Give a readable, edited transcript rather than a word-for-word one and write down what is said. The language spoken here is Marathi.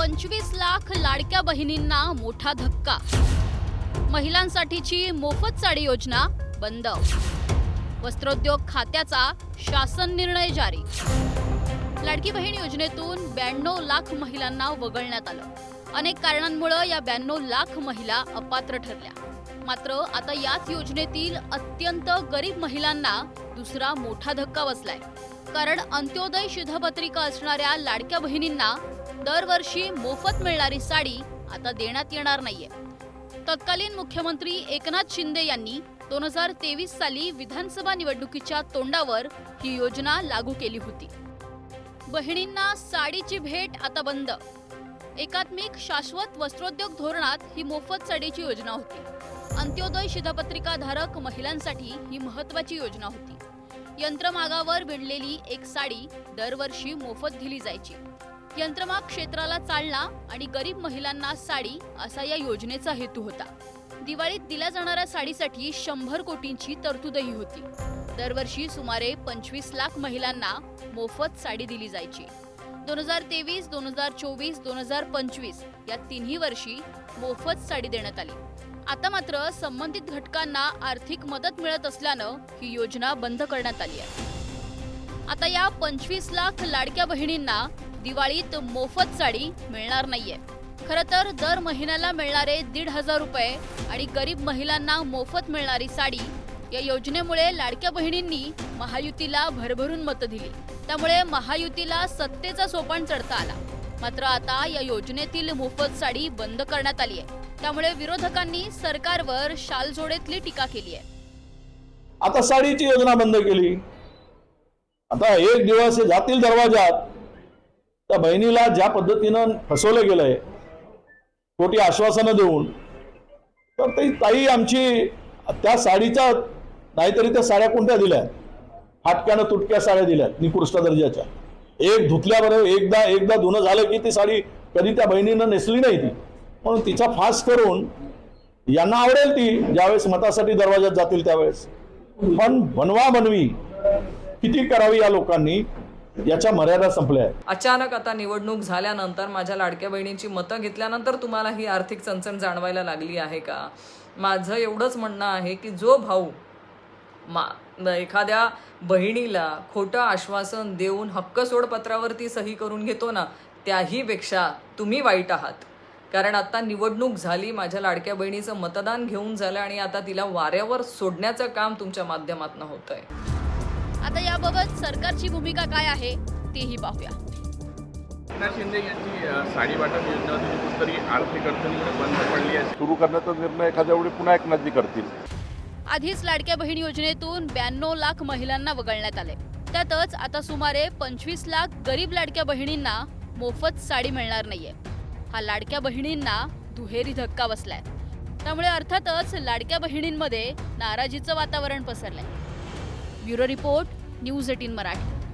25 लाख लाडक्या बहिणींना मोठा धक्का। महिलांसाठीची मोफत साडी योजना बंद। वस्त्रोद्योग खात्याचा शासन निर्णय जारी। लाडकी बहीण योजनेतून 92 लाख महिलांना वगळण्यात आलं। अनेक कारणांमुळे या 92 लाख महिला अपात्र ठरल्या। मात्र आता याच योजनेतील अत्यंत गरीब महिलांना दुसरा मोठा धक्का बसलाय। कारण अंत्योदय शिधापत्रिका असणाऱ्या लाडक्या बहिणींना दरवर्षी मोफत मिळणारी साडी आता देण्यात येणार नाहीये। तत्कालीन मुख्यमंत्री एकनाथ शिंदे यांनी 2023 साली विधानसभा निवडणुकीच्या तोंडावर ही योजना लागू केली होती। बहिणींना साडीची भेट आता बंद। एकात्मिक शाश्वत वस्त्रोद्योग धोरणात ही मोफत साडीची योजना होती। अंत्योदय शिधापत्रिका धारक महिलांसाठी ही महत्त्वाची योजना होती। यंत्रमागावर विणलेली एक साडी दरवर्षी मोफत दिली जायची। यंत्रमाग क्षेत्राला चालना आणि गरीब महिलांना साडी असा या योजनेचा हेतू होता। दिवाळीत दिल्या जाणाऱ्या साडीसाठी 100 कोटींची तरतूदही होती। दरवर्षी सुमारे 25 लाख महिलांना मोफत साडी दिली जायची। 2023, 2024, 2025 या तिन्ही वर्षी मोफत साडी देण्यात आली। आता मात्र संबंधित घटकांना आर्थिक मदत मिळत असल्यानं ही योजना बंद करण्यात आली आहे। आता या 25 लाख लाडक्या बहिणींना दिवाळीत मोफत साडी मिळणार नाहीये। खरं तर दर महिन्याला मिळणारे 1,500 रुपये आणि गरीब महिलांना मोफत मिळणारी साडी या योजनेमुळे लाडक्या बहिणींनी महायुतीला भरभरून मतं दिली। त्यामुळे महायुतीला सत्तेचा सोपान चढता आला। मात्र आता या योजनेतील मोफत साडी बंद करण्यात आली आहे। त्यामुळे विरोधकांनी सरकारवर शालजोडेतली टीका केली आहे। आता साडीची योजना बंद केली। आता एक दिवस जातील दरवाजात त्या बहिणीला ज्या पद्धतीनं फसवलं गेलंय खोटी आश्वासनं देऊन, तर ती ताई आमची त्या साडीचा नाहीतरी त्या साड्या कोणत्या दिल्या, फाटक्यानं तुटक्या साड्या दिल्या निकृष्ट दर्जाच्या। एक धुतल्याबरोबर एकदा धुणं झालं की ती साडी कधी त्या बहिणीनं नेसली नाही ती, म्हणून तिचा फास करून यांना आवडेल ती ज्यावेळेस मतासाठी दरवाजात जातील त्यावेळेस। पण बनवा बनवी किती करावी या लोकांनी, याच्या मर्यादा संपल्या आहेत। अचानक आता निवडणूक झाल्यानंतर माझ्या लाडक्या बहिणींची मतं घेतल्यानंतर तुम्हाला ही आर्थिक चणचण जाणवायला लागली आहे का? माझं एवढंच म्हणणं आहे की जो भाऊ एखाद्या बहिणीला खोटं आश्वासन देऊन हक्क सोडपत्रावरती सही करून घेतो ना, त्याहीपेक्षा तुम्ही वाईट आहात। कारण आता निवडणूक झाली, माझ्या लाडक्या बहिणीचं मतदान घेऊन झालं आणि आता तिला वाऱ्यावर सोडण्याचं काम तुमच्या माध्यमातून होतंय। आता याबाबत सरकारची भूमिका काय आहे तेही पाहूया। एकनाथ शिंदे यांची साडी वाटप योजना होती कुठेतरी आर्थिक अडचणीमुळे बंद पडली आहे। सुरू करण्याचा निर्णय एखाद्या वेळी पुन्हा एकनाथजी करतील। आधीच लाडक्या बहीण योजनेतून 92 लाख महिलांना वगळण्यात आले। त्यातच आता सुमारे 25 लाख गरीब लाडक्या बहिणींना मोफत साडी मिळणार नाहीये। हा लाडक्या बहिणींना दुहेरी धक्का बसलाय। त्यामुळे अर्थातच लाडक्या बहिणींमध्ये नाराजीचं वातावरण पसरलंय। Bureau report, news 18 Marathi.